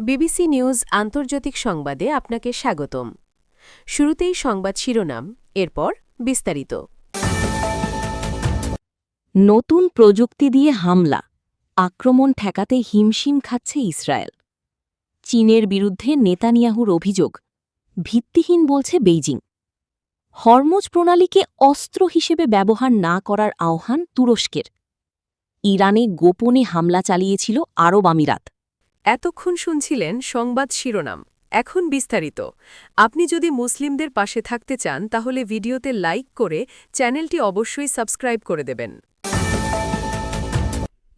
BBC news আন্তর্জাতিক সংবাদে আপনাকে স্বাগতম। শুরুতেই সংবাদ শিরোনাম, এরপর বিস্তারিত। নতুন প্রযুক্তি দিয়ে হামলা, আক্রমণ ঠেকাতে হিমশিম খাচ্ছে ইসরায়েল। চীনের বিরুদ্ধে নেতানিয়াহুর অভিযোগ, ভিত্তিহীন বলছে বেইজিং। হরমুজ প্রণালীকে অস্ত্র হিসেবে ব্যবহার না করার আহ্বান তুরস্কের। ইরানে গোপনে হামলা চালিয়েছিল আরব আমিরাত। এতক্ষণ শুনছিলেন সংবাদ শিরোনাম, এখন বিস্তারিত। আপনি যদি মুসলিমদের পাশে থাকতে চান তাহলে ভিডিওতে লাইক করে চ্যানেলটি অবশ্যই সাবস্ক্রাইব করে দেবেন।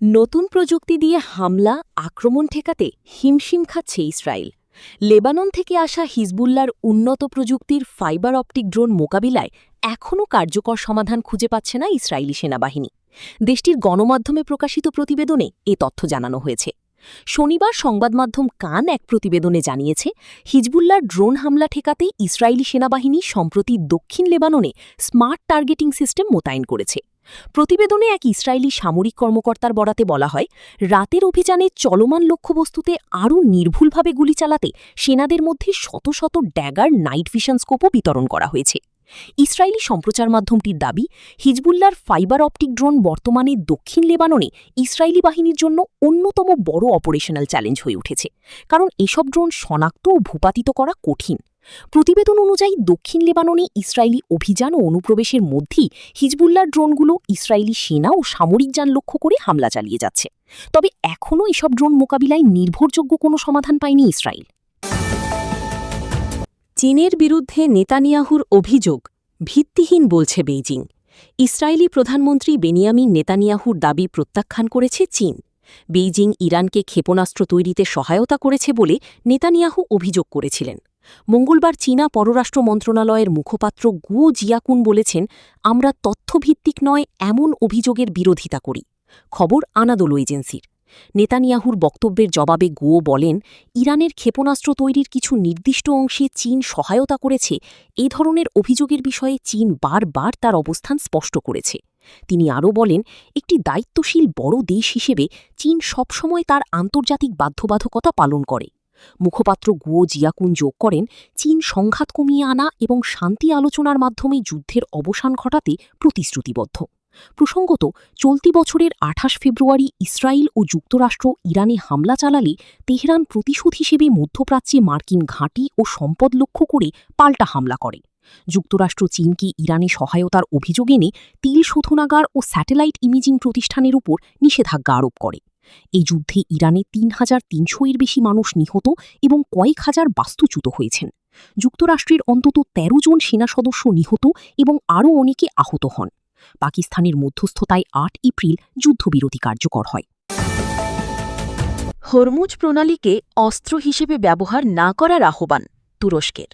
নতুন প্রযুক্তি দিয়ে হামলা, আক্রমণ ঠেকাতে হিমশিম খাচ্ছে ইসরায়েল। লেবানন থেকে আসা হিজবুল্লার উন্নত প্রযুক্তির ফাইবার অপটিক ড্রোন মোকাবিলায় এখনও কার্যকর সমাধান খুঁজে পাচ্ছে না ইসরায়েলি সেনাবাহিনী। দেশটির গণমাধ্যমে প্রকাশিত প্রতিবেদনে এ তথ্য জানানো হয়েছে। শনিবার সংবাদমাধ্যম কান এক প্রতিবেদনে জানিয়েছে, হিজবুল্লার ড্রোন হামলা ঠেকাতে ইসরায়েলি সেনাবাহিনী সম্প্রতি দক্ষিণ লেবাননে স্মার্ট টার্গেটিং সিস্টেম মোতায়েন করেছে। প্রতিবেদনে এক ইসরায়েলি সামরিক কর্মকর্তার বরাতে বলা হয়, রাতের অভিযানে চলমান লক্ষ্যবস্তুতে আরও নির্ভুলভাবে গুলি চালাতে সেনাদের মধ্যে শত শত ড্যাগার নাইট ভিশন স্কোপও বিতরণ করা হয়েছে। ইসরায়েলি সম্প্রচার মাধ্যমটির দাবি, হিজবুল্লার ফাইবার অপটিক ড্রোন বর্তমানে দক্ষিণ লেবাননে ইসরায়েলি বাহিনীর জন্য অন্যতম বড় অপারেশনাল চ্যালেঞ্জ হয়ে উঠেছে, কারণ এসব ড্রোন শনাক্ত ও ভূপাতিত করা কঠিন। প্রতিবেদন অনুযায়ী দক্ষিণ লেবাননে ইসরায়েলি অভিযান ও অনুপ্রবেশের মধ্যেই হিজবুল্লার ড্রোনগুলো ইসরায়েলি সেনা ও সামরিক যান লক্ষ্য করে হামলা চালিয়ে যাচ্ছে। তবে এখনও এসব ড্রোন মোকাবিলায় নির্ভরযোগ্য কোনো সমাধান পায়নি ইসরায়েল। চীনের বিরুদ্ধে নেতানিয়াহুর অভিযোগ, ভিত্তিহীন বলছে বেইজিং। ইসরায়েলি প্রধানমন্ত্রী বেনিয়ামিন নেতানিয়াহুর দাবি প্রত্যাখ্যান করেছে চীন। বেইজিং ইরানকে ক্ষেপণাস্ত্র তৈরিতে সহায়তা করেছে বলে নেতানিয়াহু অভিযোগ করেছিলেন। মঙ্গলবার চীনা পররাষ্ট্র মন্ত্রণালয়ের মুখপাত্র গুও জিয়াকুন বলেছেন, আমরা তথ্যভিত্তিক নয় এমন অভিযোগের বিরোধিতা করি। খবর আনাদোলু এজেন্সির। নেতানিয়াহুর বক্তব্যের জবাবে গুও বলেন, ইরানের ক্ষেপণাস্ত্র তৈরির কিছু নির্দিষ্ট অংশে চীন সহায়তা করেছে, এ ধরনের অভিযোগের বিষয়ে চীন বারবার তার অবস্থান স্পষ্ট করেছে। তিনি আরও বলেন, একটি দায়িত্বশীল বড় দেশ হিসেবে চীন সবসময় তার আন্তর্জাতিক বাধ্যবাধকতা পালন করে। মুখপাত্র গুও জিয়াকুন যোগ করেন, চীন সংঘাত কমিয়ে আনা এবং শান্তি আলোচনার মাধ্যমে যুদ্ধের অবসান ঘটাতে প্রতিশ্রুতিবদ্ধ। প্রসঙ্গত, চলতি বছরের ২৮ ফেব্রুয়ারি ইসরায়েল ও যুক্তরাষ্ট্র ইরানে হামলা চালালে তেহরান প্রতিশোধ হিসেবে মধ্যপ্রাচ্যে মার্কিন ঘাঁটি ও সম্পদ লক্ষ্য করে পাল্টা হামলা করে। যুক্তরাষ্ট্র চীনকে ইরানে সহায়তার অভিযোগ এনে তেল শোধনাগার ও স্যাটেলাইট ইমেজিং প্রতিষ্ঠানের উপর নিষেধাজ্ঞা আরোপ করে। এই যুদ্ধে ইরানে ৩,৩০০-এর বেশি মানুষ নিহত এবং কয়েক হাজার বাস্তুচ্যুত হয়েছেন। যুক্তরাষ্ট্রের অন্তত ১৩ জন সেনা সদস্য নিহত এবং আরও অনেকে আহত হন। পাকিস্তানের মধ্যস্থতায় ৮ এপ্রিল যুদ্ধবিরতি কার্যকর হয়। হরমুজ প্রণালীকে অস্ত্র হিসেবে ব্যবহার না করার আহ্বান তুরস্কের।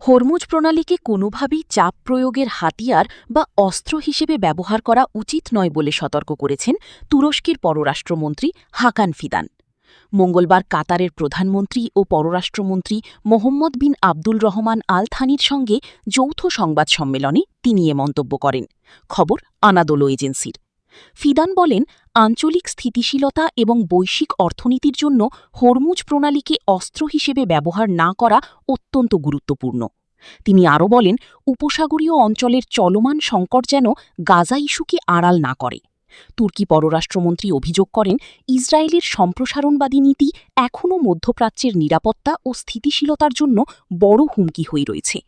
হরমুজ প্রণালীকে কোনোভাবেই চাপ প্রয়োগের হাতিয়ার বা অস্ত্র হিসেবে ব্যবহার করা উচিত নয় বলে সতর্ক করেছেন তুরস্কের পররাষ্ট্রমন্ত্রী হাকান ফিদান। মঙ্গলবার কাতারের প্রধানমন্ত্রী ও পররাষ্ট্রমন্ত্রী মোহাম্মদ বিন আবদুল রহমান আল থানির সঙ্গে যৌথ সংবাদ সম্মেলনে তিনি এ মন্তব্য করেন। খবর আনাদোলু এজেন্সির। ফিদান বলেন, আঞ্চলিক স্থিতিশীলতা এবং বৈশ্বিক অর্থনীতির জন্য হরমুজ প্রণালীকে অস্ত্র হিসেবে ব্যবহার না করা অত্যন্ত গুরুত্বপূর্ণ। তিনি আরও বলেন, উপসাগরীয় অঞ্চলের চলমান সংকট যেন গাজা ইস্যুকে আড়াল না করে। তুর্কি পররাষ্ট্রমন্ত্রী অভিযোগ করেন, ইসরায়েলের সম্প্রসারণবাদী নীতি এখনও মধ্যপ্রাচ্যের নিরাপত্তা ও স্থিতিশীলতার জন্য বড় হুমকি হয়ে রয়েছে।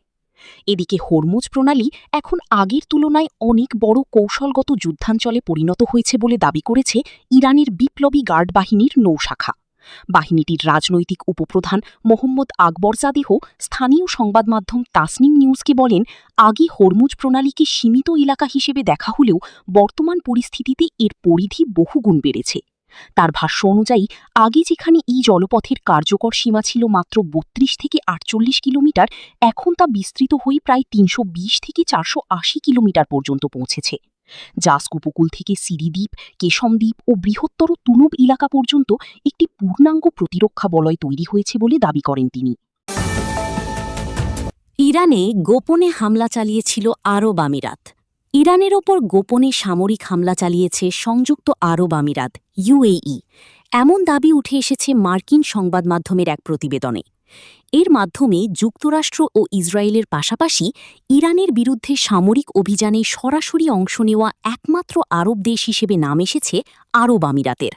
এদিকে হরমুজ প্রণালী এখন আগের তুলনায় অনেক বড় কৌশলগত যুদ্ধাঞ্চলে পরিণত হয়েছে বলে দাবি করেছে ইরানের বিপ্লবী গার্ড বাহিনীর নৌশাখা। বাহিনীটির রাজনৈতিক উপপ্রধান মোহাম্মদ আকবরজাদেহ স্থানীয় সংবাদমাধ্যম তাসনিম নিউজকে বলেন, আগে হরমুজ প্রণালীকে সীমিত এলাকা হিসেবে দেখা হলেও বর্তমান পরিস্থিতিতে এর পরিধি বহুগুণ বেড়েছে। তার ভাষ্য অনুযায়ী, আগে যেখানে এই জলপথের কার্যকর সীমা ছিল মাত্র ৩২ থেকে ৪৮ কিলোমিটার, এখন তা বিস্তৃত হয়ে প্রায় ৩২০ থেকে ৪৮০ কিলোমিটার পর্যন্ত পৌঁছেছে। জাস্ক উপকূল থেকে সিরি দ্বীপ, কেশম দ্বীপ ও বৃহত্তর তুনুব এলাকা পর্যন্ত একটি পূর্ণাঙ্গ প্রতিরক্ষা বলয় তৈরি হয়েছে বলে দাবি করেন তিনি। ইরানে গোপনে হামলা চালিয়েছিল আরব আমিরাত। ইরানের ওপর গোপনে সামরিক হামলা চালিয়েছে সংযুক্ত আরব আমিরাত ইউএই। এমন দাবি উঠে এসেছে মার্কিন সংবাদ মাধ্যমের এক প্রতিবেদনে। এর মাধ্যমে যুক্তরাষ্ট্র ও ইসরায়েলের পাশাপাশি ইরানের বিরুদ্ধে সামরিক অভিযানে সরাসরি অংশ নেওয়া একমাত্র আরব দেশ হিসেবে নাম এসেছে আরব আমিরাতের।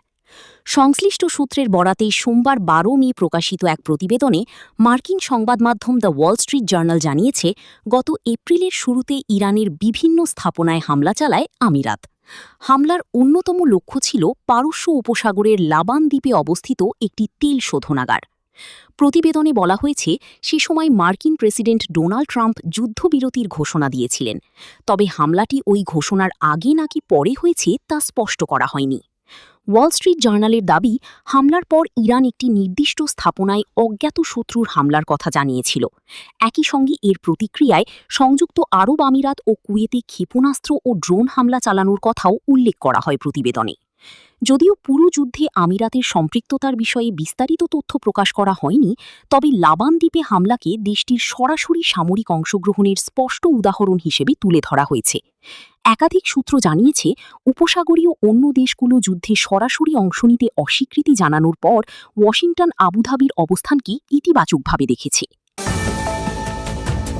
সংশ্লিষ্ট সূত্রের বরাতে সোমবার ১২ মে প্রকাশিত এক প্রতিবেদনে মার্কিন সংবাদ মাধ্যম দ্য ওয়াল স্ট্রিট জার্নাল জানিয়েছে, গত এপ্রিলের শুরুতে ইরানের বিভিন্ন স্থাপনায় হামলা চালায় আমিরাত। হামলার অন্যতম লক্ষ্য ছিল পারস্য উপসাগরের লাবান দ্বীপে অবস্থিত একটি তেল শোধনাগার। প্রতিবেদনে বলা হয়েছে, সে সময় মার্কিন প্রেসিডেন্ট ডোনাল্ড ট্রাম্প যুদ্ধবিরতির ঘোষণা দিয়েছিলেন। তবে হামলাটি ওই ঘোষণার আগে নাকি পরে হয়েছে তা স্পষ্ট করা হয়নি। ওয়াল স্ট্রিট জার্নালের দাবি, হামলার পর ইরান একটি নির্দিষ্ট স্থাপনায় অজ্ঞাত শত্রুর হামলার কথা জানিয়েছিল। একই সঙ্গে এর প্রতিক্রিয়ায় সংযুক্ত আরব আমিরাত ও কুয়েতে ক্ষেপণাস্ত্র ও ড্রোন হামলা চালানোর কথাও উল্লেখ করা হয় প্রতিবেদনে। যদিও পুরো যুদ্ধে আমিরাতের সম্পৃক্ততার বিষয়ে বিস্তারিত তথ্য প্রকাশ করা হয়নি, তবে লাবান দ্বীপে হামলাকে দেশটির সরাসরি সামরিক অংশগ্রহণের স্পষ্ট উদাহরণ হিসেবে তুলে ধরা হয়েছে। একাধিক সূত্র জানিয়েছে, উপসাগরীয় অন্য দেশগুলো যুদ্ধে সরাসরি অংশ নিতে অস্বীকৃতি জানানোর পর ওয়াশিংটন আবুধাবির অবস্থানকে ইতিবাচকভাবে দেখেছে।